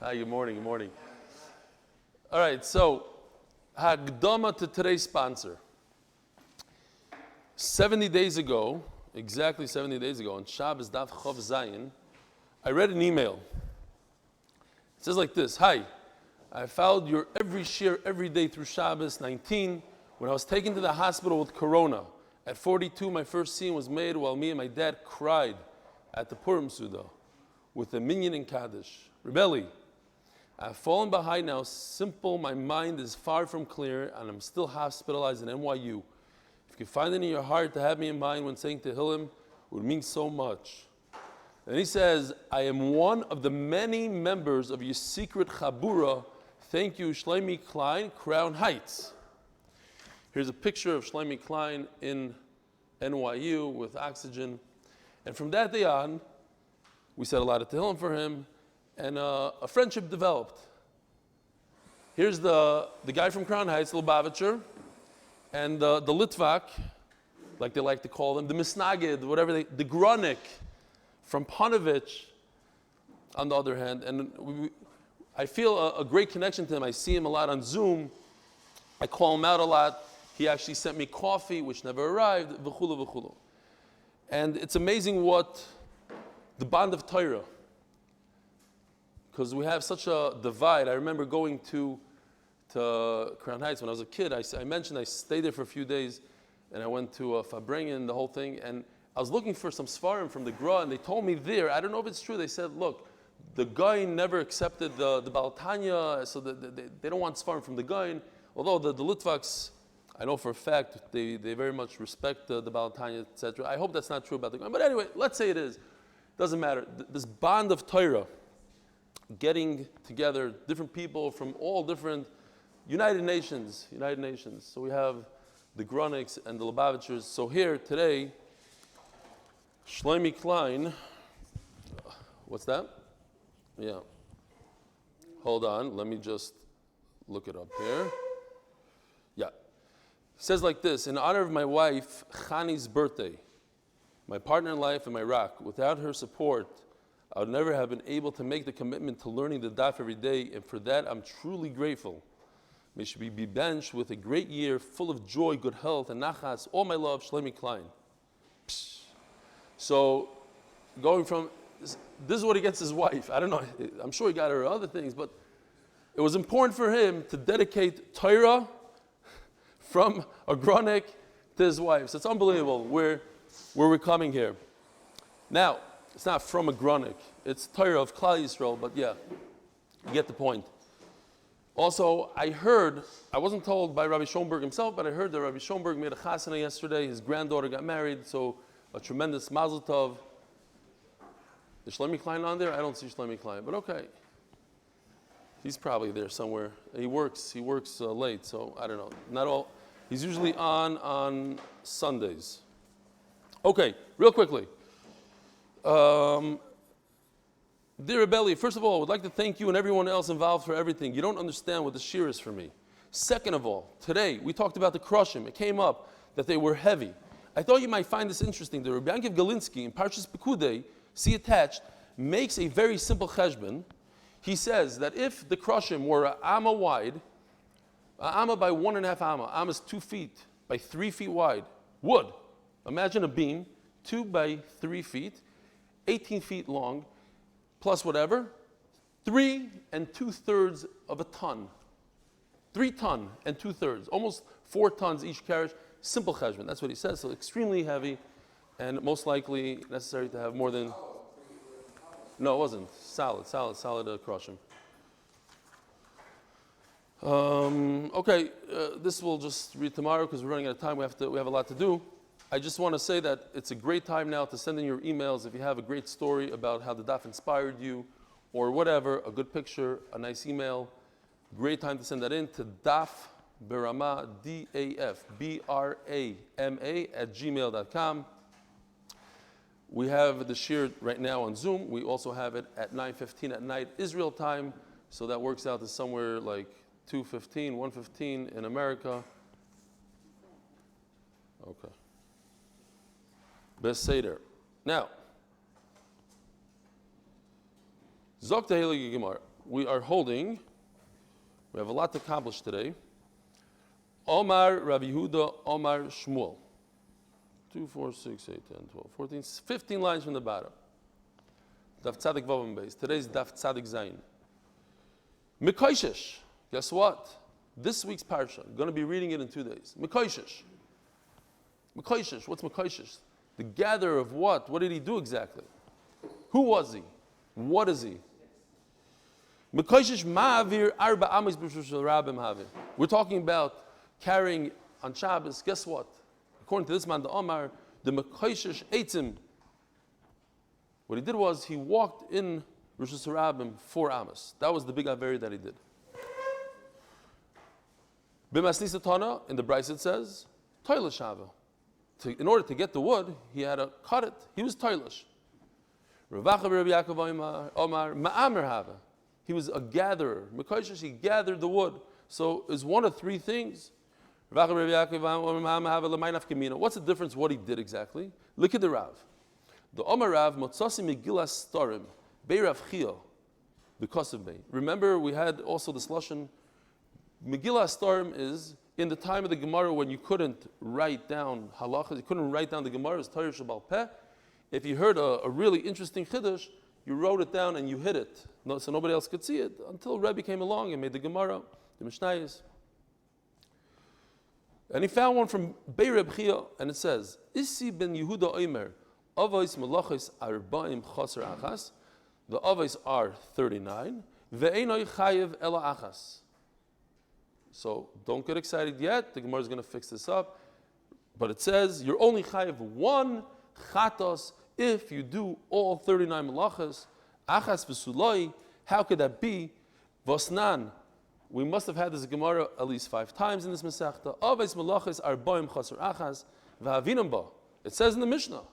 Hi, good morning, good morning. All right, so, Hagdama to today's sponsor. 70 days ago, exactly 70 days ago, on Shabbos Daf Chov Zayin, I read an email. It says like this: Hi, I followed your every share every day through Shabbos 19 when I was taken to the hospital with Corona. At 42, my first scene was made while me and my dad cried at the Purim Suda with a minyan in Kaddish. Rebelli, I've fallen behind now. Simple, my mind is far from clear, and I'm still hospitalized in NYU. If you find it in your heart to have me in mind when saying Tehillim, it would mean so much. And he says, I am one of the many members of your secret Chabura. Thank you, Shlomi Klein, Crown Heights. Here's a picture of Shlomi Klein in NYU with oxygen. And from that day on, we said a lot of Tehillim for him, and a friendship developed. Here's the guy from Crown Heights, Lubavitcher, and the Litvak, like they like to call them, the Misnagid, whatever the Gronik from Panovich, on the other hand. And I feel a great connection to him. I see him a lot on Zoom. I call him out a lot. He actually sent me coffee, which never arrived, v'chulu, v'chulu. And it's amazing what the bond of Torah, because we have such a divide. I remember going to Crown Heights when I was a kid. I mentioned I stayed there for a few days, and I went to Fabrengen, the whole thing, and I was looking for some Sfarim from the Gra, and they told me there, I don't know if it's true, they said, look, the Gaon never accepted the Baal Tanya, so they don't want Sfarim from the Gaon, although the Litvaks, I know for a fact, they very much respect the Baal Tanya, etc. I hope that's not true about the Gaon, but anyway, let's say it is. Doesn't matter. This bond of Torah, getting together different people from all different United Nations. So we have the Groniks and the Lubavitchers. So here today, Shlomi Klein, what's that? Yeah. Hold on, let me just look it up here. Yeah. It says like this: in honor of my wife, Chani's birthday, my partner in life in Iraq, without her support, I would never have been able to make the commitment to learning the daf every day, and for that I'm truly grateful. May she be benched with a great year, full of joy, good health, and nachas. All my love, Shlomi Klein. Psh. So, going from, this is what he gets his wife. I don't know, I'm sure he got her other things, but it was important for him to dedicate Torah from a Gronik to his wife. So it's unbelievable where we're coming here. Now, it's not from a Gronik. It's Torah of Klal Yisrael, but yeah, you get the point. Also, I heard, I wasn't told by Rabbi Schoenberg himself, but I heard that Rabbi Schoenberg made a chasana yesterday. His granddaughter got married, so a tremendous mazel tov. Is Shlomi Klein on there? I don't see Shlomi Klein, but okay. He's probably there somewhere. He works late, so I don't know. Not all. He's usually on Sundays. Okay, real quickly. Dear Rebelli, first of all, I would like to thank you and everyone else involved for everything. You don't understand what the shir is for me. Second of all, today we talked about the krushim. It came up that they were heavy. I thought you might find this interesting. The Rabbi Yankiv Galinsky in Parshas Pekudei, see attached, makes a very simple cheshbon. He says that if the krushim were an amma wide, an amma by 1.5 amma, amma is 2 feet by 3 feet wide, wood. Imagine a beam, 2 by 3 feet, 18 feet long, plus whatever, 3 2/3 of a ton. 3 ton and 2/3, almost 4 tons each carriage. Simple cheshbon, that's what he says. So extremely heavy, and most likely necessary to have more than. No, it wasn't. Solid krushim. Okay, this we'll just read tomorrow because we're running out of time. We have a lot to do. I just want to say that it's a great time now to send in your emails if you have a great story about how the daf inspired you or whatever, a good picture, a nice email. Great time to send that in to dafbrama, dafbrama @gmail.com. We have the shir right now on Zoom. We also have it at 9:15 at night, Israel time. So that works out to somewhere like 2:15, 1:15 in America. Okay. Beseder. Now, Zok Tehillah Gemara. we are holding, we have a lot to accomplish today. Omar Rabbi Yehuda, Omar Shmuel. 2, 4, 6, 8, 10, 12, 14, 15 lines from the bottom. Daf Tzadik Vavam Beis. Today's Daf Tzadik Zayin. Mekaishesh. Guess what? This week's parsha. I'm going to be reading it in 2 days. Mekaishesh. Mekaishesh. What's Mekaishesh? The gatherer of what? What did he do exactly? Who was he? What is he? Mekaishesh ma'avir arba amis b'shushal rabim havin. We're talking about carrying on Shabbos. Guess what? According to this man, the Omar, the Mekaishesh Eitzim, what he did was he walked in Rosh Hashanah 4 Amos. That was the big Averi that he did. B'masnisa Tana, in the Bryce it says, Toilish Hava. In order to get the wood, he had to cut it. He was Toilish. Ravacha Rabbi Yaakov Omar, Ma'amer Hava. He was a gatherer. Mekaishesh, he gathered the wood. So it's one of 3 things. What's the difference what he did exactly? Look at the Rav. The Omar Rav, Motzasi Megillas Starim, Beirav Chio, the Kosev Bey. Remember, we had also this lashon. Megillas Starim is in the time of the Gemara when you couldn't write down halachas, you couldn't write down the Gemara's Torah Shabbal Peh. If you heard a really interesting chiddush, you wrote it down and you hid it, so nobody else could see it until Rebbe came along and made the Gemara, the Mishnayos. And he found one from Beirab Chia, and it says, Isi ben Yehuda Omer, Avos Melachos Arba'im Chaser Achas. The Avos are 39. Ve'enoi Chayev Ela Achas. So don't get excited yet. The Gemara is going to fix this up. But it says, you're only Chayev 1 Chatos if you do all 39 Melachos. Achas V'suloi. How could that be? Vosnan. We must have had this Gemara at least 5 times in this Masechta. Avos Melachos Arba'im Chaser Achas V'havinam ba. It says in the Mishnah,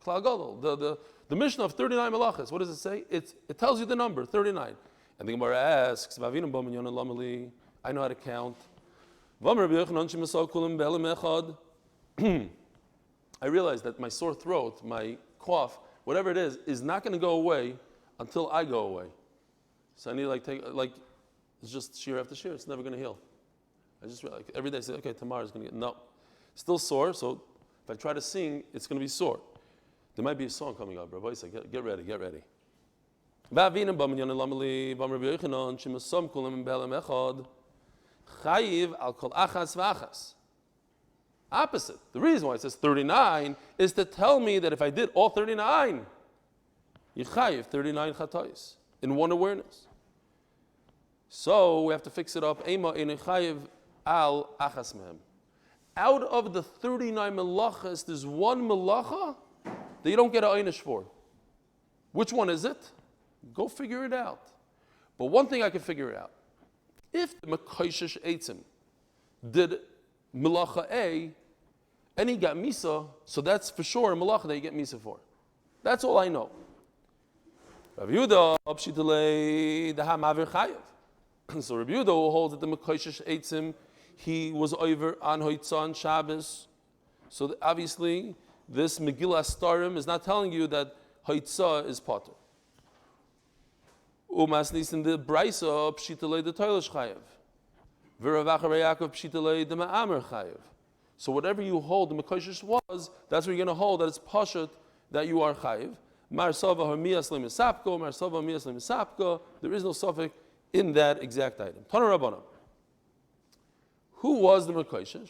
Klal Gadol, the Mishnah of 39 Melachos. What does it say? It tells you the number, 39. And the Gemara asks, V'havinam ba minyan lamali. I know how to count. I realize that my sore throat, my cough, whatever it is not going to go away until I go away. So I need to it's just shear after shear. It's never going to heal. I just every day I say, okay, tomorrow's going to get, no. Still sore, so if I try to sing, it's going to be sore. There might be a song coming up, Rabbi Isa, get ready. Chayiv al kol achas v'achas. Opposite. The reason why it says 39 is to tell me that if I did all 39, you chayiv 39 chatayis in one awareness. So we have to fix it up. Ema in chayiv al achas mehem. Out of the 39 melachas, there's one melacha that you don't get an einish for. Which one is it? Go figure it out. But one thing I can figure out. If the Mekaishesh Eitzim did Melacha A, and he got Misa, so that's for sure a Melacha that you get Misa for. That's all I know. Rav Yehuda, Abshitalei, the Hamavir Chayev. So Rav Yehuda will hold that the Mekaishesh Eitzim, he was over on Hoitzah on Shabbos. So obviously, this Megillah Starim is not telling you that Hoitzah is Potter. Umasnis in the Braisa pshitalei the toilish chayev, v'Ravachar Yaakov pshitalei the ma'amer chayev. So whatever you hold the mekaishesh was, that's what you're going to hold. That it's pashat that you are chayev. Mar sava harmias lemisapko, mar sava harmias lemisapko. There is no suffix in that exact item. Tana Rabbana. Who was the mekaishesh?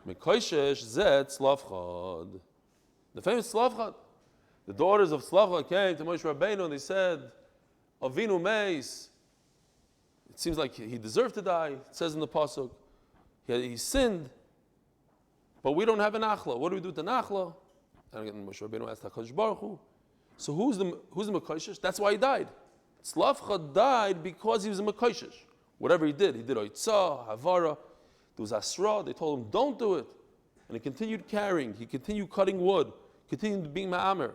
Mekaishesh zet Slavchad. The famous Slavchad. The daughters of Slavchad came to Moshe Rabbeinu and they said, Avinu Meis. It seems like he deserved to die. It says in the pasuk, he sinned, but we don't have an achla. What do we do with the nachla? And again, Moshe Rabbeinu asked Hakadosh Baruch Hu. So who's the mekaishesh? That's why he died. Slavcha died because he was a mekaishesh. Whatever he did oitzah, havara. There was asra. They told him don't do it, and he continued carrying. He continued cutting wood. Continued being ma'amer.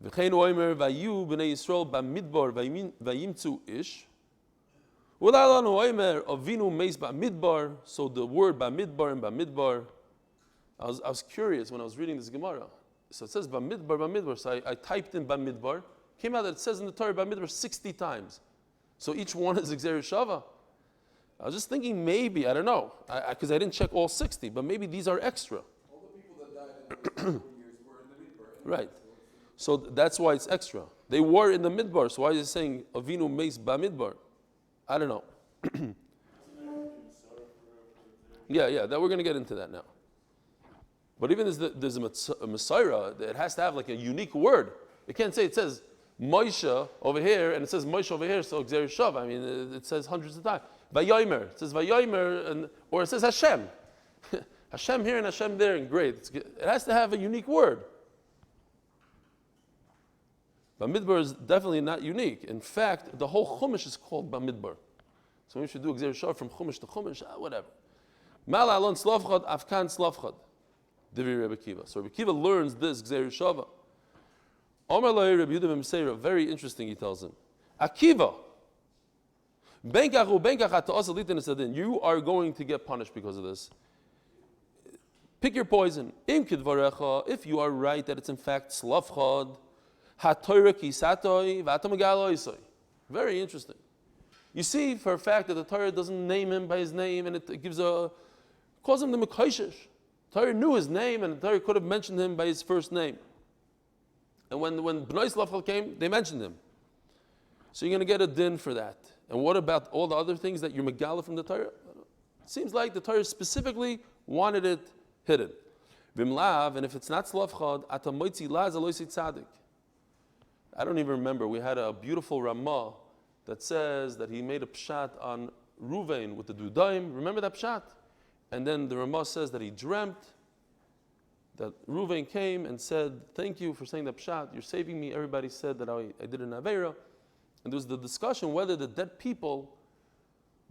V'chein oimer vayu b'nei Yisrael b'midbar vayimtzu ish. U'la'alanu oimer avinu meis b'midbar. So the word b'midbar and b'midbar. I was curious when I was reading this Gemara. So it says b'midbar. So I typed in b'midbar. Came out that it says in the Torah Bamidbar 60 times. So each one is Gzeir Shava. I was just thinking maybe, I don't know, because I didn't check all 60, but maybe these are extra. All the people that died in those 4 years were in the Midbar. Right. So that's why it's extra. They were in the Midbar, so why is it saying Avinu Meis Bamidbar? I don't know. Yeah, that we're going to get into that now. But even there's a Messiah, it has to have like a unique word. It can't say, it says Moshe over here, and it says Moshe over here, so Gzeir Shav. I mean, it says hundreds of times. Vayomer, it says Vayomer, or it says Hashem. Hashem here and Hashem there, and great. It has to have a unique word. Bamidbar is definitely not unique. In fact, the whole Chumash is called Bamidbar. So we should do Gzeir Shav from Chumash to Chumash, whatever. Mal alon slavchad, afkan slavchad. Divi Rebbe Kiva. So Rebbe Kiva learns this Gzeir Shava. Omar Lai Rebbe Yehuda ben Meseira, very interesting, he tells him. Akiva. You are going to get punished because of this. Pick your poison. If you are right that it's in fact slavchad, very interesting. You see for a fact that the Torah doesn't name him by his name, and it calls him the Mekaishish. Torah knew his name, and the Torah could have mentioned him by his first name. And when Bnei Slavchad came, they mentioned him. So you're going to get a din for that. And what about all the other things that you're megala from the Torah? It seems like the Torah specifically wanted it hidden. Vimlav, and if it's not Slavchad, ata moitzi laz aloisi tzadik. I don't even remember. We had a beautiful Ramah that says that he made a pshat on Ruvain with the Dudaim. Remember that pshat? And then the Ramah says that he dreamt that Ruvain came and said, thank you for saying that pshat. You're saving me. Everybody said that I did an Aveira. And there was the discussion whether the dead people,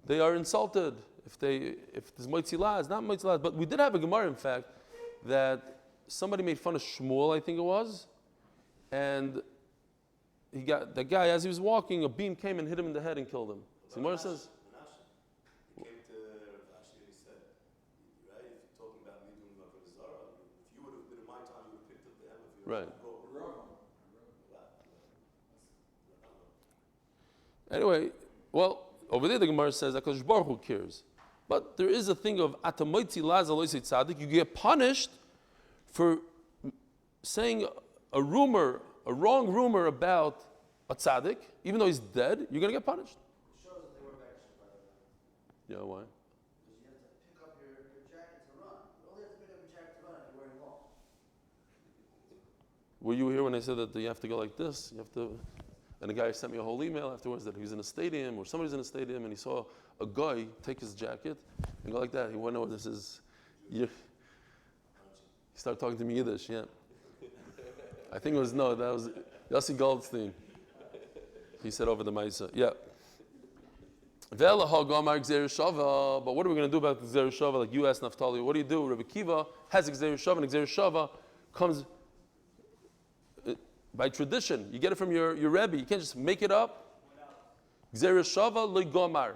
they are insulted if there's moitzilah, it's not moitzilah. But we did have a Gemara, in fact, that somebody made fun of Shmuel, I think it was, and he got the guy as he was walking, a beam came and hit him in the head and killed him. So Gemara says, he came to actually he said, right? If you're talking about me doing like a Zara, if you would have been in my time, you would have picked up the hammer. Right. Anyway, well, over there the Gemara says that HaKadosh Baruch Hu cares. But there is a thing of atamoitzi laz aloisi tzadik. You get punished for saying a rumor, a wrong rumor about a tzaddik, even though he's dead. You're going to get punished. It shows that they were extra, by the way. Yeah, why? Because you have to pick up your jacket to run. You only have to pick up your jacket to run if you're wearing long. Were you here when I said that you have to go like this? You have to. And the guy sent me a whole email afterwards that he was in a stadium or somebody's in a stadium and he saw a guy take his jacket and go like that. He wanted to know what this is. He started talking to me Yiddish, yeah. I think that was Yossi Goldstein. He said over the Maisa, yeah. But what are we going to do about the Gzeir Shava? Like you asked Naftali, what do you do? Rebbe Kiva has a Gzeir Shava, and Gzeir Shava comes by tradition. You get it from your Rebbe. You can't just make it up. Gzeir Shava legomar.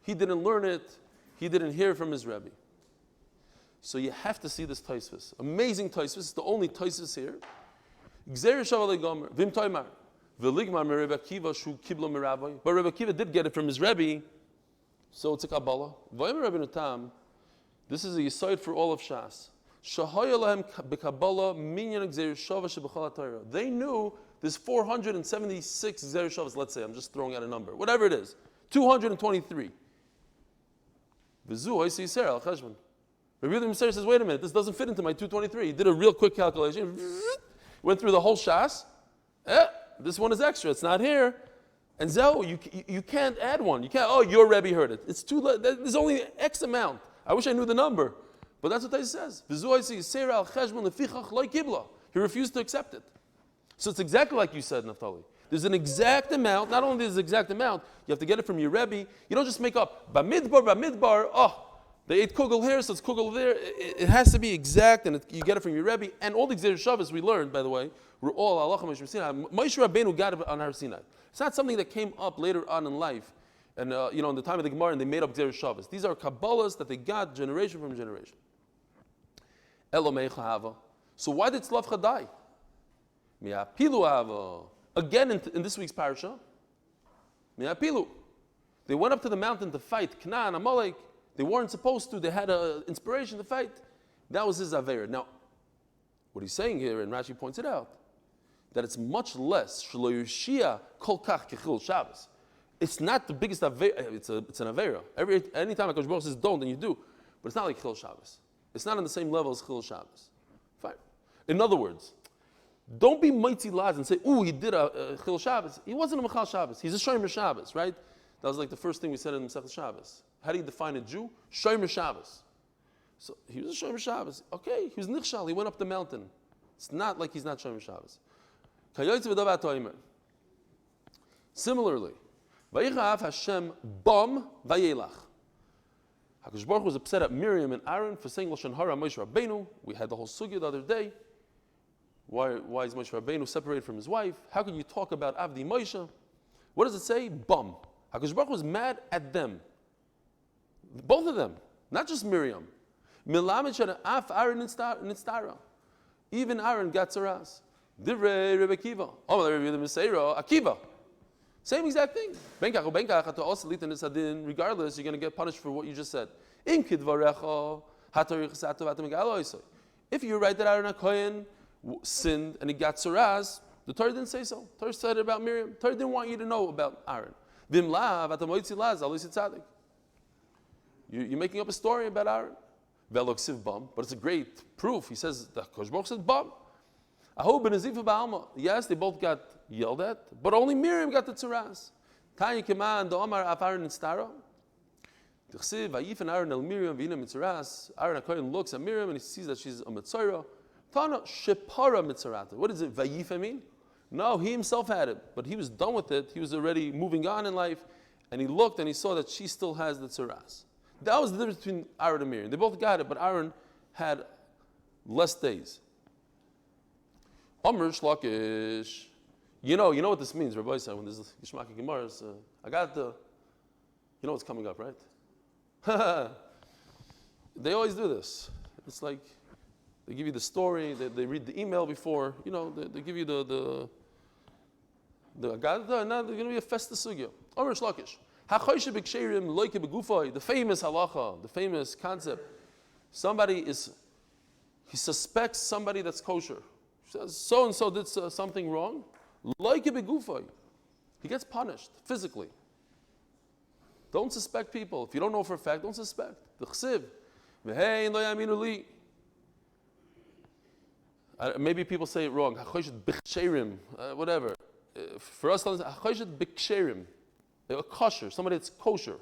He didn't learn it. He didn't hear from his Rebbe. So you have to see this Tosfos. Amazing Tosfos. It's the only Tosfos here. Gzeir Shava legomar. Vim toimar. Veligmar me Rebbe Kiva shu kiblo me Rabbi. But Rebbe Kiva did get it from his Rebbe. So it's a Kabbalah. Vayim Rebbe Natam. This is a Yesod for all of Shas. They knew there's 476 Gzeir Shavas, let's say, I'm just throwing out a number, whatever it is, 223. Rabbi Yehuda says, wait a minute, this doesn't fit into my 223. He did a real quick calculation, went through the whole Shas. This one is extra, it's not here. And you can't add one. You can't, your Rebbe heard it. It's too late. There's only X amount. I wish I knew the number. But that's what Taisa says. He refused to accept it. So it's exactly like you said, Naftali. There's an exact amount. Not only is the exact amount, you have to get it from your Rebbe. You don't just make up, Bamidbar, they ate kugel here, so it's kugel there. It has to be exact, and you get it from your Rebbe. And all the Gzeir Shavas we learned, by the way, were all Halacha Moshe Sinai. Moshe Rabbeinu got it on Har Sinai. It's not something that came up later on in life. And in the time of the Gemara, and they made up Gzeir Shavas. These are Kabbalahs that they got generation from generation. So why did Slavcha die? Again, in this week's parasha, Mi'apilu. They went up to the mountain to fight Canaan, Amalek. They weren't supposed to. They had an inspiration to fight. That was his Aveira. Now, what he's saying here, and Rashi points it out, that it's much less Shelo Yushia Kol Kach Kechil Shabbos. It's not the biggest Aveira. It's an Aveira. Anytime HaKadosh Baruch Hu says don't, then you do. But it's not like Chil Shabbos. It's not on the same level as Chil Shabbos. Fine. In other words, don't be mighty lads and say, ooh, he did a Chil Shabbos. He wasn't a Mechal Shabbos. He's a Shomer Shabbos, right? That was like the first thing we said in Masechet Shabbos. How do you define a Jew? Shomer Shabbos. So he was a Shomer Shabbos. Okay, he was Nichshal. He went up the mountain. It's not like he's not Shomer Shabbos. Similarly, Vayichav Hashem bam vayelach. HaKadosh Baruch Hu was upset at Miriam and Aaron for saying Lashon Hara Moshe Rabbeinu. We had the whole sugya the other day. Why is Moshe Rabbeinu separated from his wife? How can you talk about Avdi Moshe? What does it say? Bum. HaKadosh Baruch Hu was mad at them. Both of them. Not just Miriam. Milamed shana af Aaron nitztara. Even Aaron got tzaras. Divrei Rebbe Akiva. Oh, Rebbe Meseiro Akiva. Same exact thing. Regardless, you're going to get punished for what you just said. If you're right that Aaron HaKohen sinned and he got tzaras, the Torah didn't say so. The Torah said it about Miriam. The Torah didn't want you to know about Aaron. You're making up a story about Aaron. But it's a great proof. He says, the Kosh Baruch said, bum. Yes, they both got yelled at, but only Miriam got the tzaras. Tanya Keman, the Omar of Aaron and Stara. Aaron el Miriam, Vina Mitzaras. Aaron HaKohen looks at Miriam and he sees that she's a Mitzorah. Tana Shepara Mitzarata. What does it Vayifa mean? No, he himself had it, but he was done with it. He was already moving on in life, and he looked and he saw that she still has the tzaras. That was the difference between Aaron and Miriam. They both got it, but Aaron had less days. Amr Shlakish. You know what this means, Rabbi said, when there's Gishmak Gemaras. I got the, you know what's coming up, right? They always do this. It's like, they give you the story, they read the email before, they give you the now there's going to be a festive sugya. Amr Shlakish. The famous halacha, the famous concept. He suspects somebody that's kosher. Says, so-and-so did something wrong. He gets punished physically. Don't suspect people. If you don't know for a fact, don't suspect. The chsiv. Maybe people say it wrong. Whatever. For us, kosher, somebody that's kosher.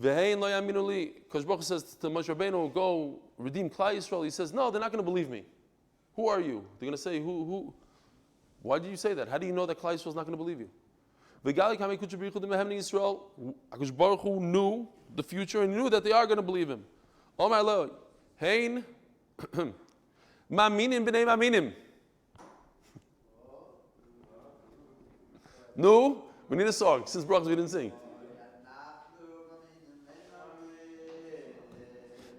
Because Baruch says to Moshe Rabbeinu, go redeem Klal Yisrael. He says, no, they're not going to believe me. Who are you? They're going to say, who? Why did you say that? How do you know that Klal Yisrael is not going to believe you? HaKadosh Baruch Hu knew the future and knew that they are going to believe him. Oh my Lord. Hein ma'minim b'nei ma'minim. No, we need a song. Since Baruch we didn't sing.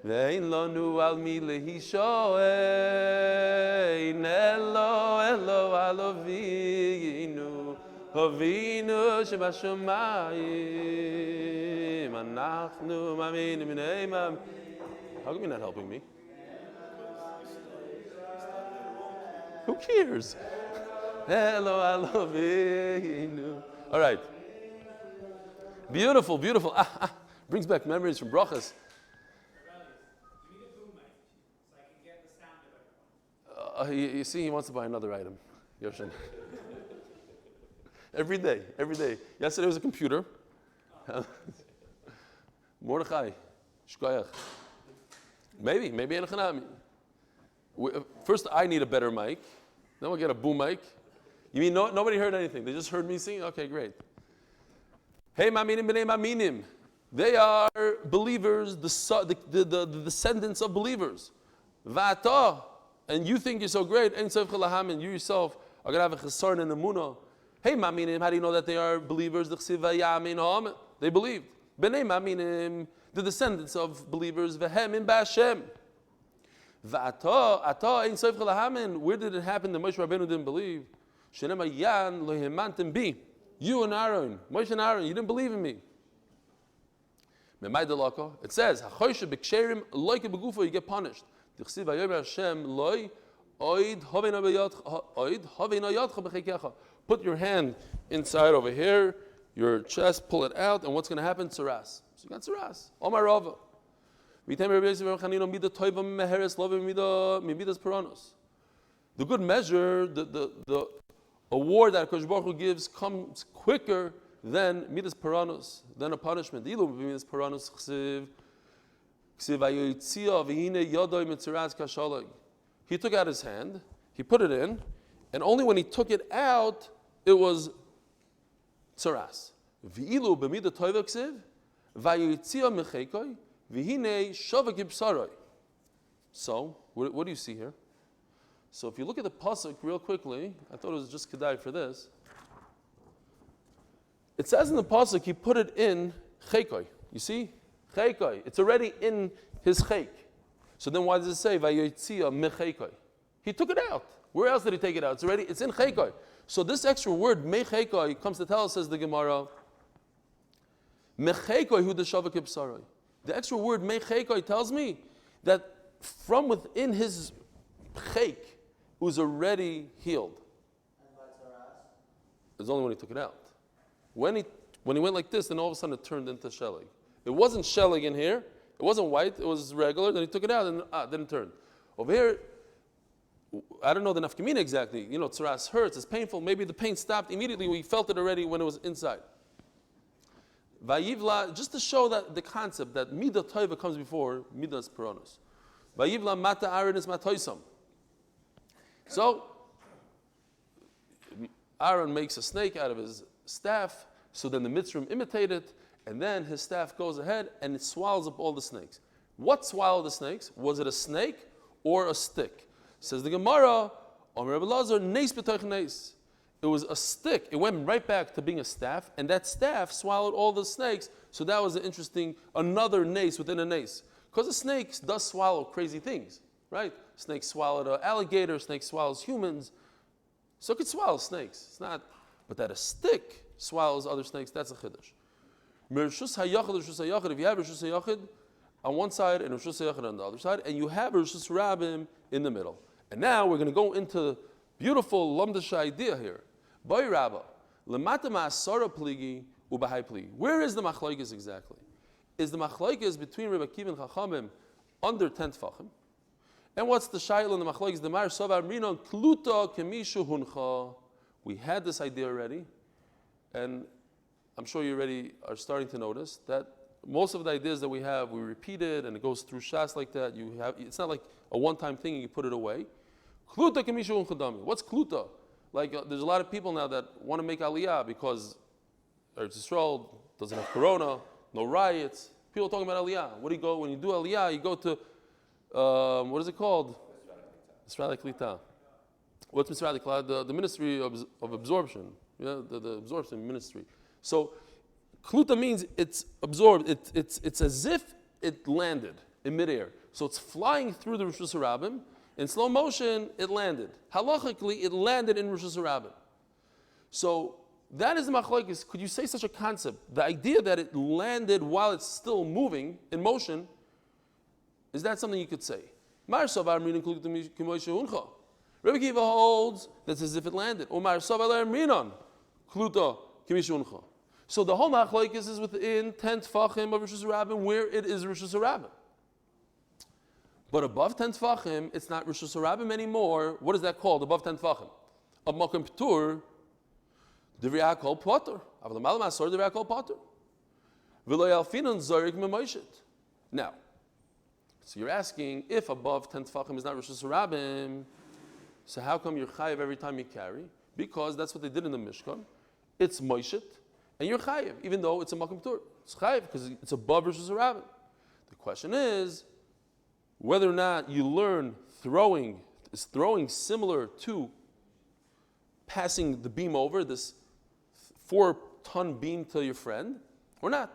Ve'in lanu al mi lehishoein elo alovinu hovinu shebashamayim anachnu ma'aminim b'nei ma'aminim. How come you're not helping me? Who cares? Hello, alovinu. All right. Beautiful, beautiful. Brings back memories from brachas. You see, he wants to buy another item. Yoshin. Every day. Yesterday was a computer. Mordechai, shkoyach. Maybe Enochanami. First, I need a better mic. Then we'll get a boom mic. You mean nobody heard anything? They just heard me sing? Okay, great. Hey, ma'minim b'nei ma'minim. They are believers, the descendants of believers. Va'ata, and you think you're so great. And you yourself are going to have a chesron in the munah. Hey, ma'minim, how do you know that they are believers? They believed. B'nei ma'minim, the descendants of believers. V'hem in ba'Hashem. Ata ein soif lahamin. Where did it happen that Moshe Rabbeinu didn't believe? Shenema yan lohimantim bi. You and Aaron, Moshe and Aaron, you didn't believe in me. It says, you get punished. Put your hand inside over here, your chest, pull it out, and what's going to happen? Tsaras. So you got tsaras. Omar Rava. The good measure, the award that Hakadosh Baruch Hu gives comes quicker than midas paranos, than a punishment. Midas paranos he took out his hand, he put it in, and only when he took it out, it was tsaras. So, what do you see here? So if you look at the pasuk real quickly, I thought it was just kedai for this. It says in the pasuk he put it in chekoi. You see, chekoi. It's already in his chek. So then why does it say vayotzia mechekoi? He took it out. Where else did he take it out? It's in chekoi. So this extra word mechekoi comes to tell us, says the Gemara, mechekoi hu deshavak ibsaroi. The extra word mechekoi tells me that from within his chek was already healed. It's only when he took it out. When he went like this, then all of a sudden it turned into shellig. It wasn't shellig in here. It wasn't white. It was regular. Then he took it out and then it turned. Over here, I don't know the nafkamina exactly. You know, tsaras hurts. It's painful. Maybe the pain stopped immediately. We felt it already when it was inside. Vayivla, just to show that the concept that midah toiva comes before midas paranos. Vayivla mata arenis matoisam. So Aaron makes a snake out of his staff, so then the Mitzrim imitate it, and then his staff goes ahead and it swallows up all the snakes. What swallowed the snakes? Was it a snake or a stick? Says the Gemara, Omer Rebbe Lazar, neis b'toich neis. It was a stick. It went right back to being a staff, and that staff swallowed all the snakes, so that was an interesting, another neis within a neis. Because the snakes does swallow crazy things, right? Snakes swallowed an alligator, snake swallows humans, so it could swallow snakes. It's not, but that a stick swallows other snakes, that's a chiddush. Mershus hayachid, Rishus hayachid. If you have Rishus hayachid on one side and Rishus hayachid on the other side, and you have Rishus rabbim in the middle. And now we're going to go into beautiful lamdasha idea here. Boy Rabba, lemata ma'asara pligi ubahai pligi. Where is the machlokes exactly? Is the machlokes between Rebbe Akiva and Chachamim under 10 tefachim? And what's the shayla in the machlokes? The mar sova amrinan kluta kemishu huncha. We had this idea already, and I'm sure you already are starting to notice that most of the ideas that we have, we repeat it, and it goes through shas like that. It's not like a one-time thing and you put it away. Kluta kemishu hunchadami. What's kluta? Like there's a lot of people now that want to make aliyah because Eretz Yisrael doesn't have corona, no riots. People are talking about aliyah. What do you go when you do aliyah? You go to what is it called? Misrad Klita. What's Misrad Klita? The Ministry of Absorption. Yeah, the absorption ministry. So, Kluta means it's absorbed. It's as if it landed in midair. So it's flying through the Rishus Harabim. In slow motion, it landed. Halachically, it landed in Rishus Harabim. So that is the machlokes. Could you say such a concept? The idea that it landed while it's still moving in motion. Is that something you could say? Rebbe Akiva holds that's as if it landed. So the whole machlokes is within 10 tefachim of Rishus Harabim, where it is Rishus Harabim. But above 10 tefachim, it's not Rishus Harabim anymore. What is that called? Above 10 tefachim, a makom ptur, divrei hakol potter. Aval malam asor divrei hakol potter. V'lo yalfinon zorik memoishit. Now. So you're asking, if above 10 tefachim is not Rishus Harabim, so how come you're chayiv every time you carry? Because that's what they did in the Mishkan. It's moishit, and you're chayiv, even though it's a makom tur. It's chayiv because it's above Rishus Harabim. The question is whether or not you learn throwing, is throwing similar to passing the beam over, this 4-ton beam to your friend, or not.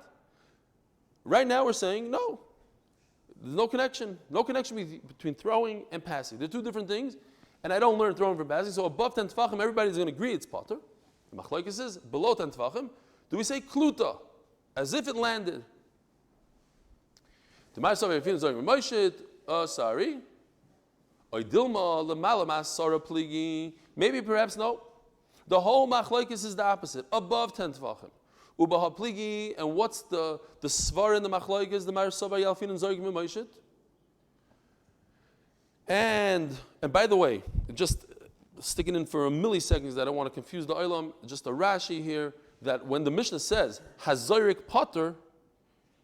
Right now we're saying no. There's no connection. No connection between throwing and passing. They're two different things. And I don't learn throwing from passing. So above 10 tefachim, everybody's going to agree it's potter. The machlokes is below 10 tefachim. Do we say kluta? As if it landed. Sorry. Maybe perhaps no. The whole machlokes is the opposite. Above 10 tefachim. Ubaha and what's the svar in the machlokes? The Marisova Yalfin and Zorgim Moishit. And by the way, just sticking in for a milliseconds that I don't want to confuse the Olam, just a Rashi here, that when the Mishnah says Hazorik Potter,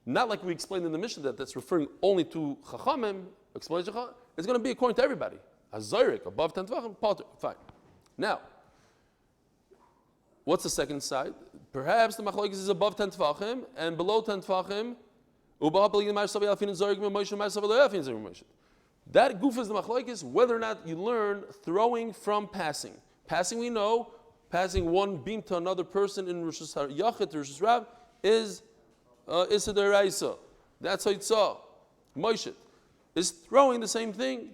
not like we explained in the Mishnah that's referring only to Chachamim, it's going to be according to everybody. Hazorik, above 10 Tvachim, Potter, fine. Now, what's the second side? Perhaps the machlokes is above 10 Tvachim and below 10 Tvachim, that goof is the machlokes, whether or not you learn throwing from passing. Passing, we know, passing one beam to another person in Rosh Yachid or Rosh Rab is Issa Deraisa. That's how you saw. Moishit is throwing the same thing.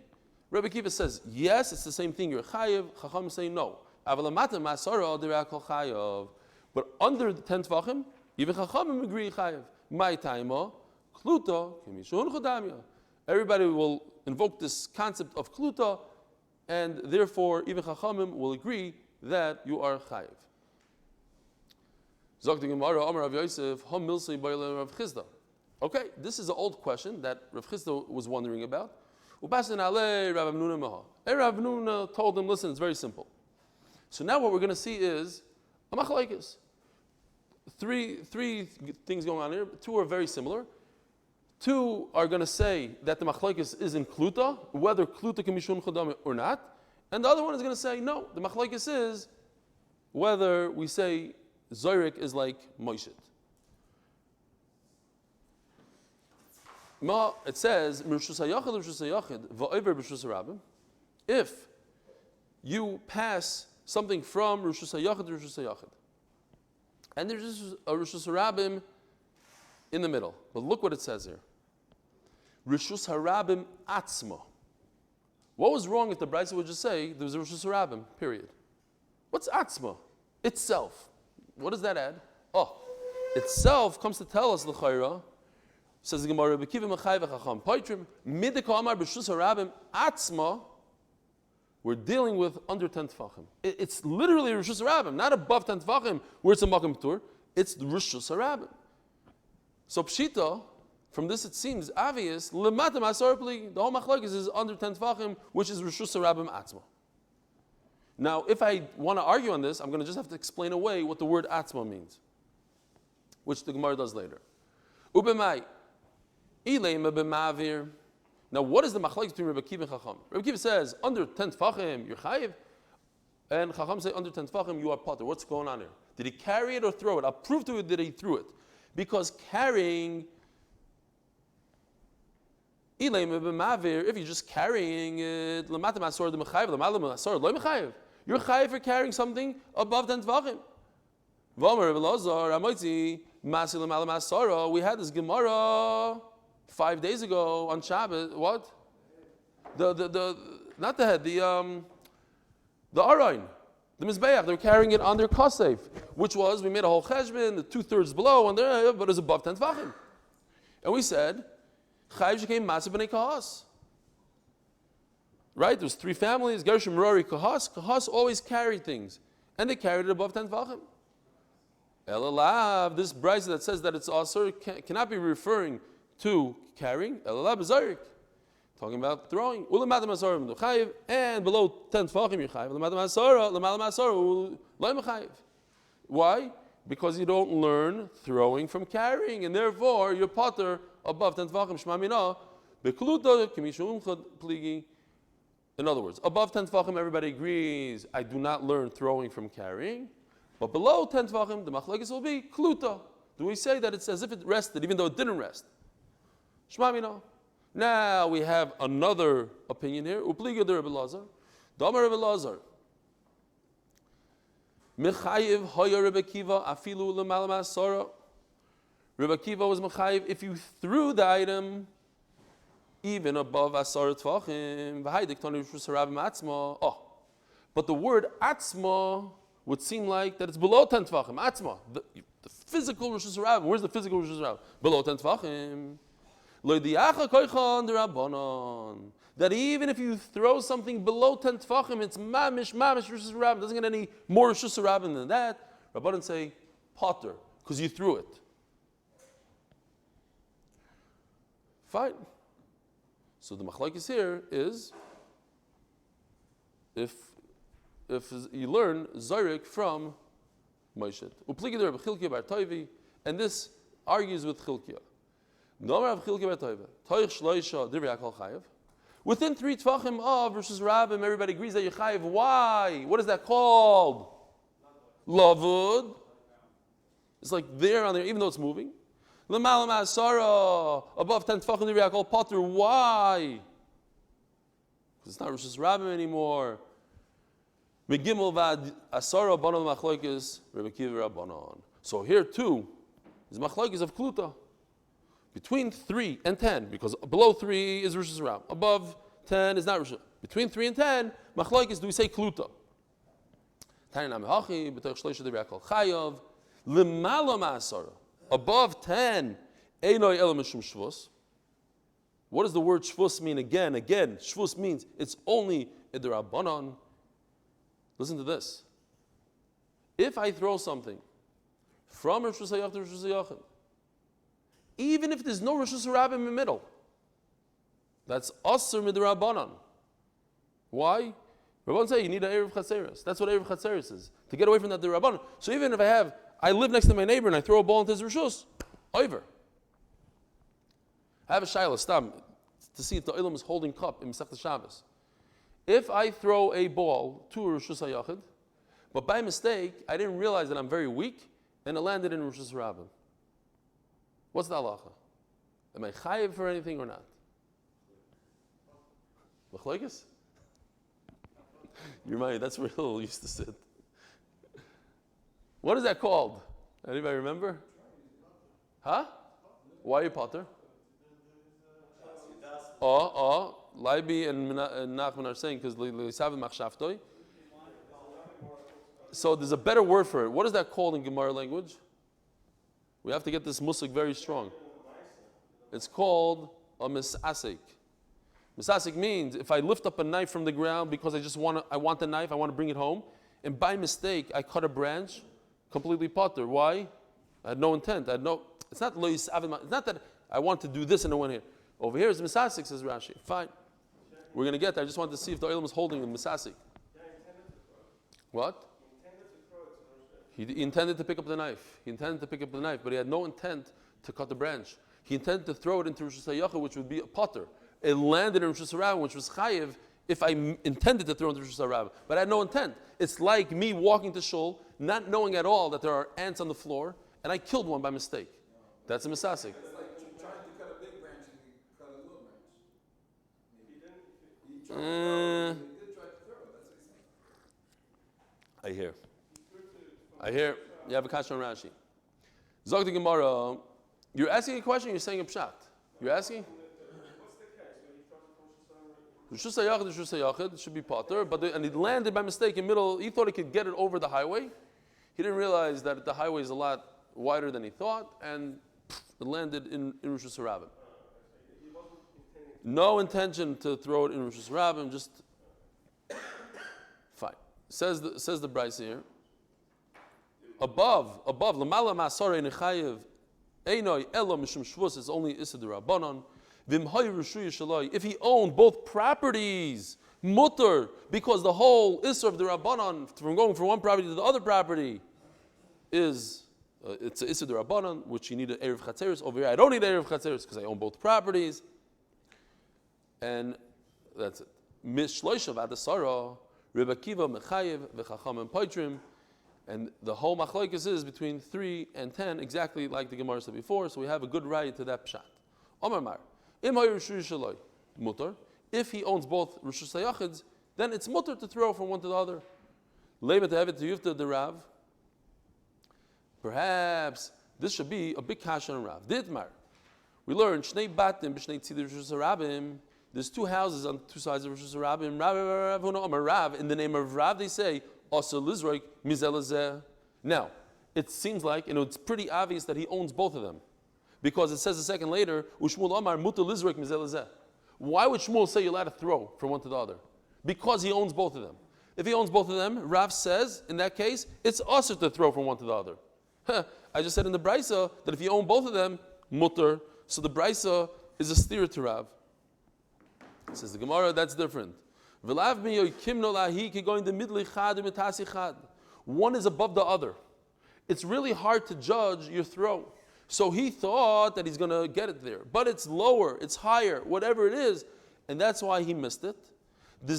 Rebbe Kiva says, yes, it's the same thing. You're chayiv. Chacham say no. But under the 10 tvachim, even Chachamim agree chayiv. My taima, kluta, kimishun chodamya. Everybody will invoke this concept of kluta, and therefore even Chachamim will agree that you are chayiv. Zok the Gemara, Amar Rav Yosef, Hom milsei b'yelem Rav Chizda. Okay, this is an old question that Rav Chizda was wondering about. Upasin alei Rav Nuna maha. Rav Nuna told him, listen, it's very simple. So now what we're going to see is a machlokes. Three things going on here. Two are very similar. Two are going to say that the machlokes is in kluta, whether kluta can be shun chodam or not. And the other one is going to say, no, the machlokes is whether we say Zorik is like Moishit. It says, if you pass something from Rosh Hashanah to Rosh Hashanah, and there's a Rosh Hashanah in the middle. But look what it says here. Rosh Hashanah atzma. What was wrong if the Brisa would just say there was a Rosh Hashanah, period? What's atzma? Itself. What does that add? Oh, itself comes to tell us l'chayra. Says the Gemara, "B'kivim achayv v'chacham paitrim midika amar b'shus harabim atzma." We're dealing with under 10 tefachim. It's literally Rishus Harabim, not above 10 tefachim where it's a Makam P'tur. It's Rishus Harabim. So Pshita, from this it seems obvious, L'matam Asar Pli, the whole machlokes is under 10 tefachim, which is Rishus Harabim Atzma. Now, if I want to argue on this, I'm going to just have to explain away what the word Atzma means, which the Gemara does later. Ubemai, Ileim b'mavir. Now, what is the machlokes between Rebbe Kiva and Chacham? Rebbe Kiva says, under 10 tefachim, you're chayiv, and Chacham say, under 10 tefachim, you are potter. What's going on here? Did he carry it or throw it? I'll prove to you that he threw it. Because carrying, if you're just carrying it, you're chayiv for carrying something above 10 tefachim. We had this Gemara 5 days ago on Shabbos. What? The not the head, the Arayin, the Mizbeach. They're carrying it on their Kasef, which was, we made a whole cheshbon, the 2/3 below, and there, but it's above 10 tefachim. And we said, Chayiv Shekem Matzah B'nei Kahas. Right? There's 3 families, Gershom, Merari, Kahas. Kahas always carried things, and they carried it above 10 tefachim. Elalav, this brisa that says that it's asur cannot be referring to carrying. Elalav b'zarik, talking about throwing. Ulemadam asarim l'chayiv, and below 10 tefachim you chayiv. Ulemadam asara, l'malam asara, lo mechayiv. Why? Because you don't learn throwing from carrying, and therefore you're potter above 10 tefachim. Shema mina bekluta kimishum pligi. In other words, above 10 tefachim, everybody agrees. I do not learn throwing from carrying. But below 10 tefachim, the machlokes will be kluta. Do we say that it's as if it rested, even though it didn't rest? Shema mina. Now we have another opinion here. Upliga de Rebbe Lazar. Dama Rebbe Lazar. Mechayiv hoya Rebbe Kiva afilu l'malam asara. Rebbe Kiva was mechayiv if you threw the item even above Asar Tvachim. V'haidik Tani Rishus Harabim Atzma. Oh, but the word Atzma would seem like that it's below 10 Tvachim. Atzma, the physical Rishus Harabim. Where's the physical Rishus Harabim? Below 10 Tvachim. Lo diacha koichan derabanan. That even if you throw something below 10 Tvachim, it's mamish Rishus Harabim. It doesn't get any more Rishus Harabim than that. Rabbanan say potter, because you threw it. Fine. So the machlokes here is if you learn Zorik from Moshe. Upligi der Chilkiya bar Toivi, and this argues with Chilkiya. Nomer of Chilkiya bar Toivi. Toich shloisha divrei hakol chayev. Within 3 Tvachim of versus Rabbim, everybody agrees that you're chayev. Why? What is that called? Lavud. It's like there on there, even though it's moving. L'malam asara, above 10 Tvachim divrei hakol potter. Why? Because it's not Rosh Rabbim anymore. Megimel vad asara banon machlokes Rebbe Kiva Rabbanon. So here too is machlokes of kluta between 3 and 10, because below 3 is Rosh Hashanah, above 10 is not Rosh Hashanah. Between 3 and 10, machlokes, do we say kluta? Tanya namihachi b'toich shloisha divrei hakol chayav l'mala ma'asara. Above 10, einoi ela mishum shvus. What does the word shvus mean again? Again, shvus means it's only in the Rabbanon. Listen to this. If I throw something from Rosh Hashanah to Rosh Hashanah, even if there's no Rosh Hashanah in the middle, that's Asr Midrabanan. Why? Rabban say you need an Erev Chatzeres. That's what Erev Chatzeres is, to get away from that Rabbanan. So even if I live next to my neighbor and I throw a ball into his Rishus, over. I have a shayla, stam, to see if the Olam is holding cup in Masechta Shabbos. If I throw a ball to Rosh Hashanah, but by mistake, I didn't realize that I'm very weak, and it landed in Rosh Hashanah. What's the halacha? Am I chayiv for anything or not? Machlokes? You're right, that's where Hillel used to sit. What is that called? Anybody remember? Huh? Why are you potter? Leibi and Nachman are saying because Lisav Machshavtoi. So there's a better word for it. What is that called in Gemara language? We have to get this musik very strong. It's called a misasik. Misasik means if I lift up a knife from the ground because I want the knife, I want to bring it home, and by mistake I cut a branch, completely potter. Why? I had no intent. It's not that I want to do this and I went here. Over here is misasik, says Rashi. Fine. We're going to get there. I just wanted to see if the Olam is holding the misasik. What? He intended to pick up the knife. But he had no intent to cut the branch. He intended to throw it into Rosh Hashanah, which would be a potter. It landed in Rosh Hashanah, which was chayiv if I intended to throw it into Rosh Hashanah. But I had no intent. It's like me walking to shul, not knowing at all that there are ants on the floor, and I killed one by mistake. That's a misasik. It's like trying to cut a big branch and you cut a little branch. He did try to throw it. That's what he's saying. I hear. You have a kasha on Rashi. Zog the Gemara. You're asking a question, you're saying a pshat. You're asking? Rosh Hashanah, it should be potter, and it landed by mistake in the middle. He thought he could get it over the highway. He didn't realize that the highway is a lot wider than he thought, and it landed in Rosh Hashanah. No intention to throw it in Rosh Hashanah, just fine. Says the Bryce here. Above, l'mala ma'asara nechayev, einoi elo mishum shvus is only issa d'Rabbanan. V'imhay rishuya shalai. If he owned both properties, mutter, because the whole issa of the Rabbanan from going from one property to the other property is it's a issa d'Rabbanan, which you need an erev chatzeres. Over here, I don't need an erev chatzeres because I own both properties, and that's it. Mishloishav adasara, Rebbe Kiva mechayev v'chacham poitrim. And the whole machlokes is between 3 and 10, exactly like the Gemara said before. So we have a good right to that pshat. Omar Mar, mutar. If he owns both Rosh Hashanah, then it's mutar to throw from one to the other. Leibet to have it to Yufta the Rav. Perhaps this should be a big kasha on Rav. Ditmar. We learn Shnei Batim b'Shnei Tzidei Rishus Harabim. There's two houses on two sides of Rishus Harabim. Rav in the name of Rav, they say Asa Lizroik Mizelazeh. Now, it seems like, it's pretty obvious that he owns both of them, because it says a second later, Ushmul Amar Muta Lizroik Mizelazeh. Why would Shmuel say you're allowed to throw from one to the other? Because he owns both of them. If he owns both of them, Rav says, in that case, it's usher to throw from one to the other. I just said in the Brisa that if you own both of them, mutter. So the Brisa is a steer to Rav. Says the Gemara, that's different. One is above the other. It's really hard to judge your throw. So he thought that he's going to get it there. But it's lower, it's higher, whatever it is. And that's why he missed it. So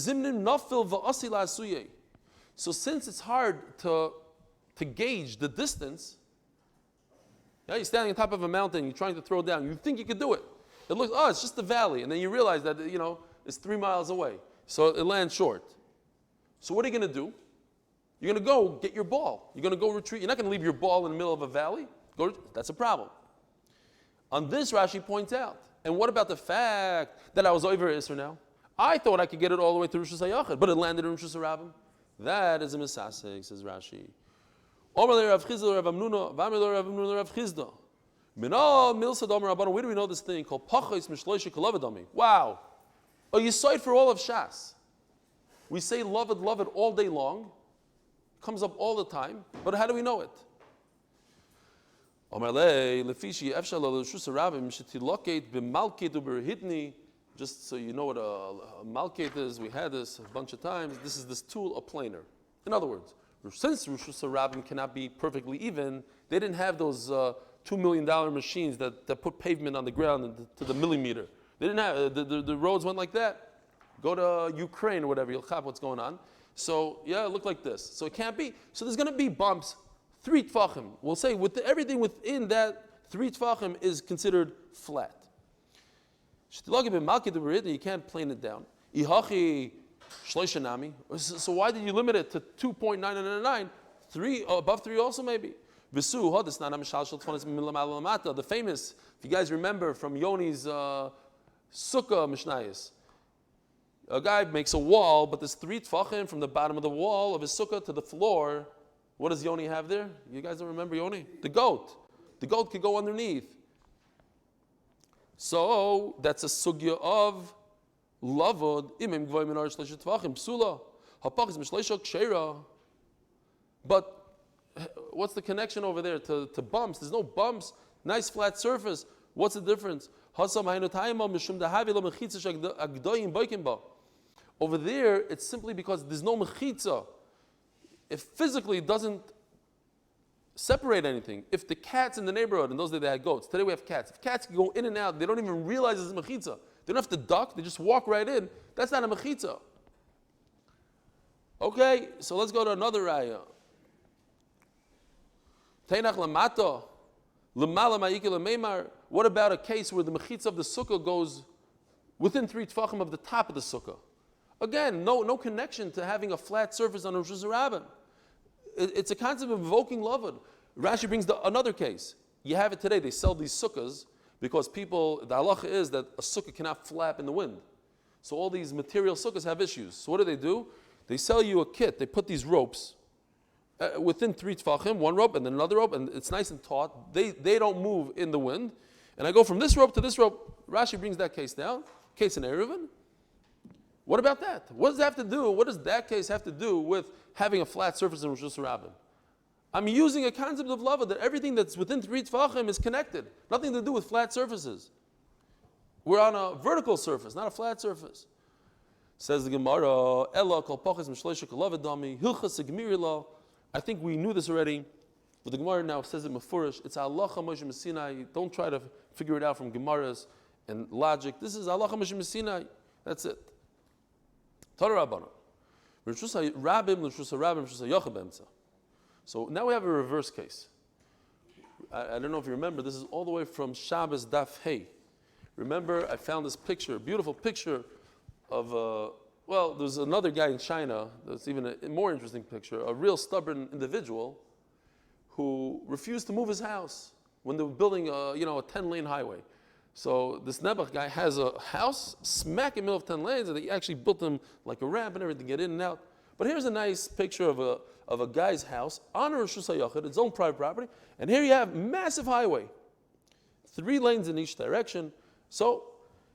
since it's hard to gauge the distance, you're standing on top of a mountain, you're trying to throw down, you think you could do it. It looks, it's just a valley. And then you realize that, it's 3 miles away. So it lands short. So what are you going to do? You're going to go get your ball. You're going to go retreat. You're not going to leave your ball in the middle of a valley. That's a problem. On this, Rashi points out. And what about the fact that I was over Isser now? I thought I could get it all the way to Rishus HaYachid, but it landed in Rishus HaRabim. That is a misasek, says Rashi. Where do we know this thing called Pachos Mishloisha Kalavidami? Wow. A yisoid for all of Shas. We say love it all day long. It comes up all the time. But how do we know it? Just so you know what a malket is, we had this a bunch of times. This is this tool, a planer. In other words, since Rishus HaRabim cannot be perfectly even, they didn't have those $2 million machines that put pavement on the ground to the millimeter. They didn't have, the roads went like that. Go to Ukraine or whatever, you'll have what's going on. So, it looked like this. So it can't be. So there's going to be bumps, 3 tfachim. We'll say everything within that 3 tfachim is considered flat. You can't plane it down. So why did you limit it to 2.999? 3, above 3 also maybe. The famous, if you guys remember from Yoni's Sukkah Mishnayos, a guy makes a wall, but there's 3 tfachim from the bottom of the wall of his sukkah to the floor. What does Yoni have there? You guys don't remember Yoni? The goat. The goat could go underneath. So that's a sugya of lavod imim gvoy minar shleisha tvachim psula hapachis mishleisha kshera. But what's the connection over there to bumps? There's no bumps. Nice flat surface. What's the difference? Over there, it's simply because there's no mechitza. It physically doesn't separate anything. If the cats in the neighborhood, in those days they had goats, today we have cats. If cats can go in and out, they don't even realize it's a mechitza. They don't have to duck, they just walk right in. That's not a mechitza. Okay, so let's go to another raya. Teinach lamata, lamala ma'ikil meimar. What about a case where the mechitza of the sukkah goes within 3 tfachim of the top of the sukkah? Again, no connection to having a flat surface on Rosh Hashanah. It's a concept of invoking lavud. Rashi brings another case. You have it today. They sell these sukkahs because the halacha is that a sukkah cannot flap in the wind. So all these material sukkahs have issues. So what do? They sell you a kit. They put these ropes within 3 tfachim, 1 rope and then another rope, and it's nice and taut. They don't move in the wind. And I go from this rope to this rope. Rashi brings that case down. Case in Eruvin. What about that? What does that have to do? What does that case have to do with having a flat surface in Rosh Hashanah? I'm using a concept of lava that everything that's within 3 tfachim is connected. Nothing to do with flat surfaces. We're on a vertical surface, not a flat surface. Says the Gemara, Ella kol pachas mishleisha kalavidami hilchas segmirila. I think we knew this already, but the Gemara now says it mefurish. It's halacha Moshe Messinai. Don't try to figure it out from Gemaras and logic. This is halacha Moshe Messinai. That's it. Torah Rabbana. So now we have a reverse case. I don't know if you remember, this is all the way from Shabbos Daf Hey. Remember, I found this picture, a beautiful picture of, there's another guy in China, that's even a more interesting picture, a real stubborn individual who refused to move his house when they were building a 10-lane highway. So this Nebuch guy has a house smack in the middle of 10 lanes, and they actually built them like a ramp and everything to get in and out. But here's a nice picture of a guy's house on a Rosh Hashanah, its own private property, and here you have massive highway, 3 lanes in each direction. So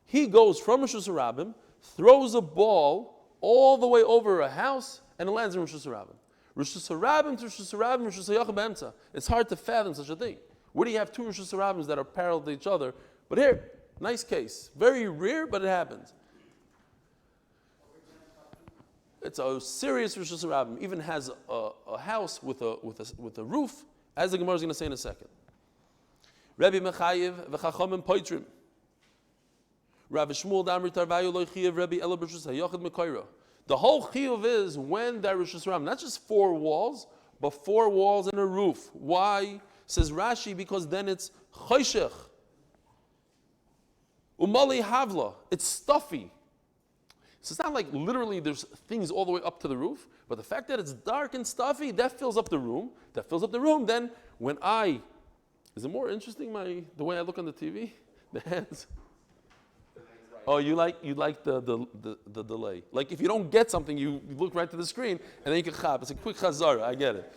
he goes from Rosh Hashanah, throws a ball all the way over a house, and it lands in Rosh Hashanah. Rosh Hashanah to Rosh Hashanah, Rosh Hashanah B'emtza. It's hard to fathom such a thing. Where do you have 2 Rosh Hashanahs that are parallel to each other? But here, nice case. Very rare, but it happens. It's a serious Rosh Hashanah. Even has a house with a roof, as the Gemara is going to say in a second. Rabbi Mechayev v'chachamim poitrim. Rabbi Shmuel Damri Tarvayu lo chiyev Rabbi Ela b'Rosh Hayachid Mekoira. The whole chiyuv is when that Rosh Hashanah, not just 4 walls, but 4 walls and a roof. Why? Says Rashi, because then it's choshech. Umali havla, it's stuffy. So it's not like literally there's things all the way up to the roof, but the fact that it's dark and stuffy, that fills up the room. That fills up the room. Then when is it more interesting the way I look on the TV? The hands. Oh, you like the delay. Like if you don't get something, you look right to the screen and then you can chab. It's a quick chazara. I get it.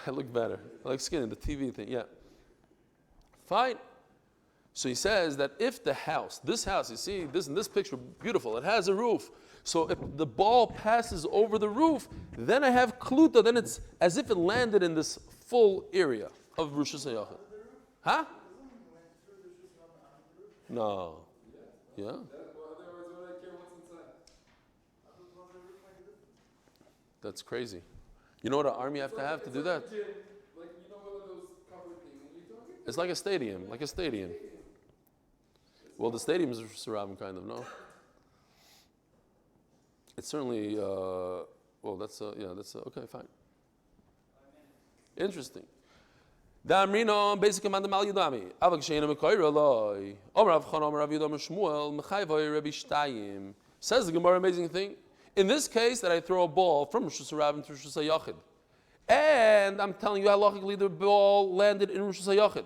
I look better. I like skin, the TV thing. Yeah. Fine. So he says that if this house, you see this in this picture, beautiful, it has a roof. So if the ball passes over the roof, then I have kluta, then it's as if it landed in this full area of Rosh Hashanah. Huh? No. Yeah? That's crazy. You know what an army have to do that? It's like a stadium, Well, the stadium is surrounding, kind of, no? It's certainly, okay, fine. Interesting. The amrinan, basic command of Malyudami. Avak Sheina Mekoira Loi. Omrav Chan Omrav Yudam Shmuel, Mechayvoy Rabbi Shtayim. Says the Gemara, amazing thing. In this case, that I throw a ball from Rosh Hashanah to Rosh Hashanah. And I'm telling you, halachically, the ball landed in Rosh Hashanah.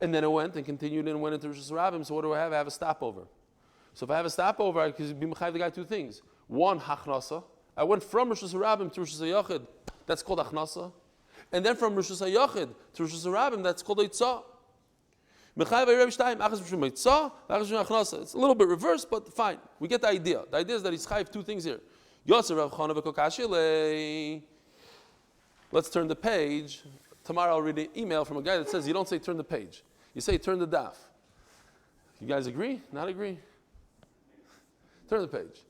And then it went and continued and went into Rosh Hashanah. So what do I have? I have a stopover. So if I have a stopover, I can be mechayiv the guy 2 things. 1, hachnasa. I went from Rosh Hashanah to Rosh Hashanah. That's called achnasa. And then from Rosh Hashanah to Rosh Hashanah, that's called itzah. It's a little bit reversed, but fine. We get the idea. The idea is that he's chayiv 2 things here. Let's turn the page. Tomorrow I'll read an email from a guy that says you don't say turn the page. You say turn the daf. You guys agree? Not agree? Turn the page.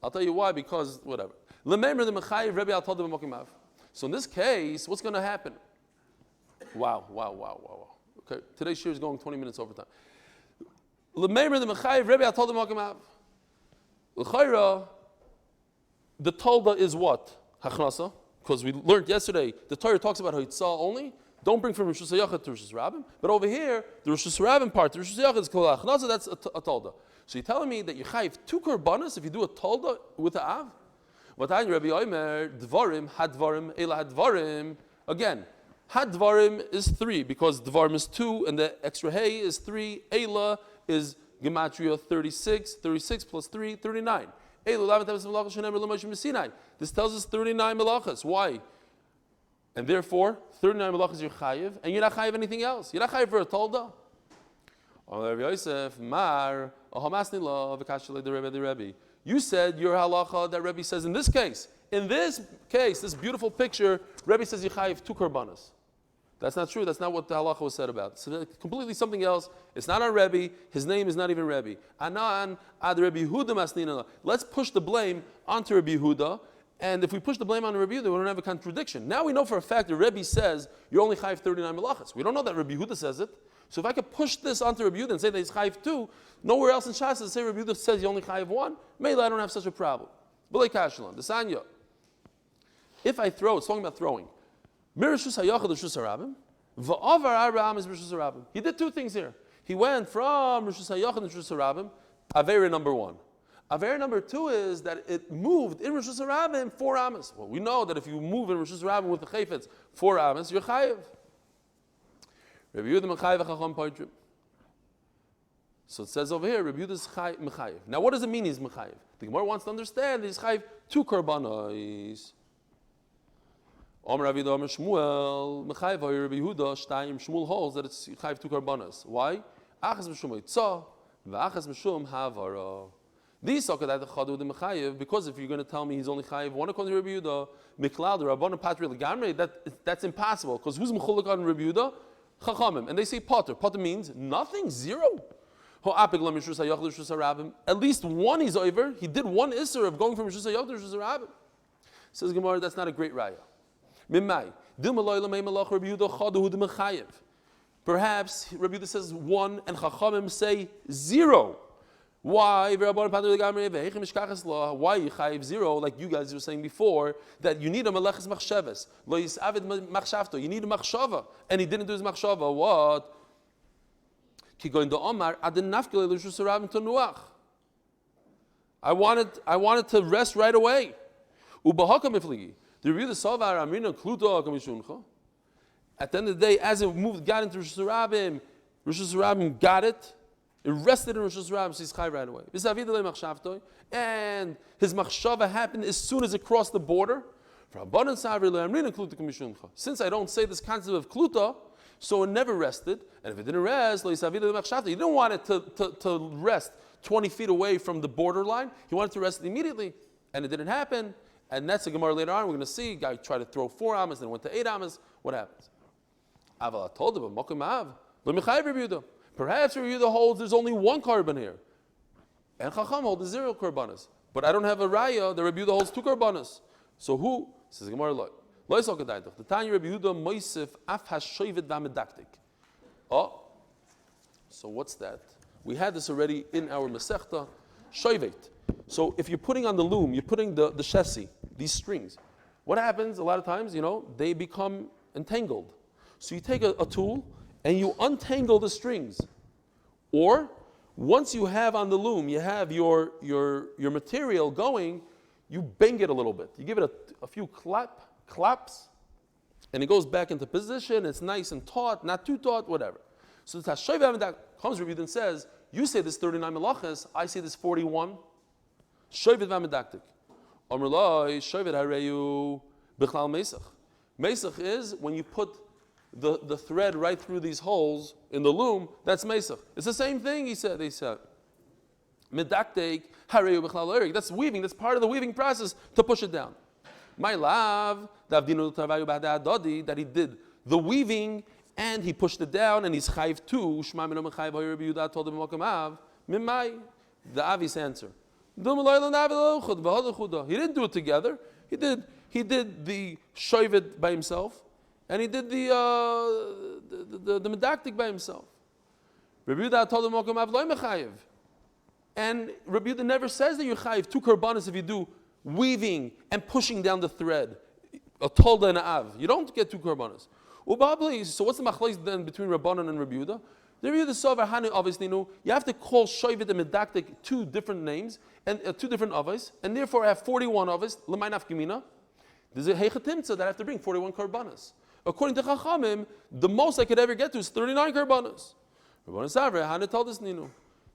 I'll tell you why, because whatever. So in this case, what's going to happen? Wow. Okay, today's shir is going 20 minutes over time. The tolda is what? Hachnasa. Because we learned yesterday, the Torah talks about Haitzah only. Don't bring from Rosh Hashanah to Rosh Hashanah. But over here, the Rosh Hashanah part, the Rosh Hashanah is called Achnasa, that's a tolda. So you're telling me that you chayiv 2 korbanos if you do a tolda with a av? V'tayim Rabbi Omer, dvarim, hadvarim, ela hadvarim. Again, hadvarim is 3 because dvarim is 2 and the extra hay is 3. Ela is gematria 36. 36 plus 3, 39. This tells us 39 melachos. Why? And therefore, 39 melachos you're chayiv, and you're not chayiv anything else. You're not chayiv for a tolda. You said your halacha that Rebbe says in this case, this beautiful picture, Rebbe says you chayiv 2 korbanos. That's not true. That's not what the halacha was said about. It's completely something else. It's not on Rebbe. His name is not even Rebbe. Anan ad Rebbe Yehuda masnina. Let's push the blame onto Rebbe Yehuda. And if we push the blame on Rebbe Yehuda, we don't have a contradiction. Now we know for a fact that Rebbe says you're only chayiv 39 melachos. We don't know that Rebbe Yehuda says it. So if I could push this onto Rebbe Yehuda and say that he's chayiv 2, nowhere else in Shas does it say Rebbe Yehuda says you only chayiv 1. Maybe I don't have such a problem. B'lei kashalan. The sanya. If I throw, it's talking about throwing. Mirashus hayachad l'shus harabim, v'avar aram is Rishus harabim. He did 2 things here. He went from Rishus hayachad to Rishus harabim. Avera number 1. Avera number 2 is that it moved in Rishus harabim 4 amas. Well, we know that if you move in Rishus harabim with the chayfetz 4 amas, you're chayiv. Rabbi Yehuda mechayev chacham poitrim. So it says over here, Rabbi Yehuda is mechayev. Now, what does it mean he's mechayev? The Gemara wants to understand that he's chayev 2 korbanos. Omer Rav Yehuda, Omer Shmuel, mechayev Rabbi Yehuda, Shtayim. Shmuel holds that it's chayev 2 korbanos. Why? Achas mishum itzah, v'achas mishum havara. These sokat the chadu the mechayev, because if you're going to tell me he's only chayev one according to Rabbi Yehuda, miklal the Rabbanan patri legamrei, that's impossible. Because who's mechulek on Rabbi Yehuda? Chachamim, and they say potter. Potter means nothing, zero. At least one he's over. He did one isser of going from Rishus HaYachid to Rishus HaRabim. Says Gemara, that's not a great raya. Perhaps Rabbi Yehuda says 1 and Chachamim say 0. Why? Why you chayiv 0, like you guys were saying before, that you need a Melachos machshavas. Lo yisavid machshavto. You need a machshava, and he didn't do his machshava. What? I wanted to rest right away. At the end of the day, as it got into Rosh Hashanah, got it. It rested in Rosh Hashanah, so he's chai right away. And his machshava happened as soon as it crossed the border. Since I don't say this concept of kluta, so it never rested. And if it didn't rest, you didn't want it to rest 20 feet away from the borderline. He wanted to rest immediately. And it didn't happen. And that's a Gemara later on. We're going to see. Guy tried to throw 4 amas, then went to 8 amas. What happens? Aval told him, perhaps Rabbi Yehuda holds there's only 1 korban here. And Chacham holds 0 korbanos. But I don't have a raya that Rabbi Yehuda holds 2 korbanos. So who? Says Gemara, the Tanya Rabbi Yehuda Moisef af hashovet v'amedaktik. Oh, so what's that? We had this already in our Masechta, shovet. So if you're putting on the loom, you're putting the chassis, these strings. What happens a lot of times, they become entangled. So you take a tool and you untangle the strings. Or once you have on the loom, you have your material going, you bang it a little bit. You give it a few claps, and it goes back into position. It's nice and taut, not too taut, whatever. So the Tashoiv Amendak comes Rabbi and says, you say this 39 Melachos, I say this 41. Shoivet v'amedaktik. Amr Loi, shoivet hareyu b'chlal mesach. Mesach is when you put the thread right through these holes in the loom, that's mesach. It's the same thing, they said. Medaktik hareyu b'chlal erik. That's weaving, that's part of the weaving process to push it down. My love, that he did the weaving and he pushed it down and he's chayiv too. Shema minu mechayiv hoyer Rabbi Yehuda told him welcome av. Mimai, the Avi's answer. He didn't do it together. He did the shovet by himself and he did the medaktik by himself. Rabbi Yehuda told him welcome av loy mechayiv. And Rabbi Yehuda never says that you chayiv 2 korbanos if you do weaving and pushing down the thread, a tolda and an av. You don't get 2 korbanos. So what's the machlokes then between Rabbanan and Rabbi Yehuda? The Rabbi Yehuda Sovar Hani obviously knew you have to call shovet and medaktik 2 different names and 2 different avos, and therefore I have 41 avos. L'may nafkamina. There's a heichatimtza that I have to bring 41 korbanos. According to Chachamim, the most I could ever get to is 39 korbanos. Rabbanan Savra Hani told us Ninu.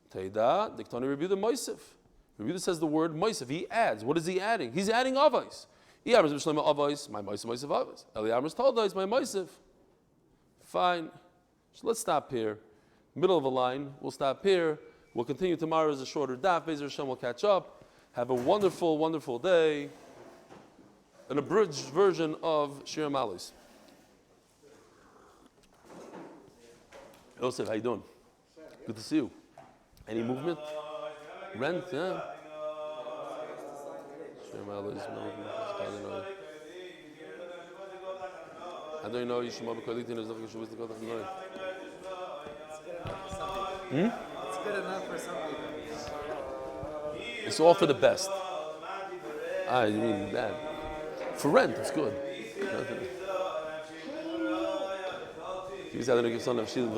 Teida diktani Rabbi Yehuda Moisef. Rabbi Yehuda says the word moisef. He adds. What is he adding? He's adding avos. Iyamers b'shlema avos, my moisef avos. Eliyamers told us my moisef. Fine. So let's stop here. Middle of a line. We'll stop here. We'll continue tomorrow as a shorter daf. Be'ezer Hashem will catch up. Have a wonderful, wonderful day. An abridged version of Shir Malis. Yosef, how you doing? Good to see you. Any movement? Rent, yeah. I don't know. You should maybe call it in as long as you wish to go. It's good enough for some people. It's all for the best. You mean that? For rent, it's good. He's having a son of Shil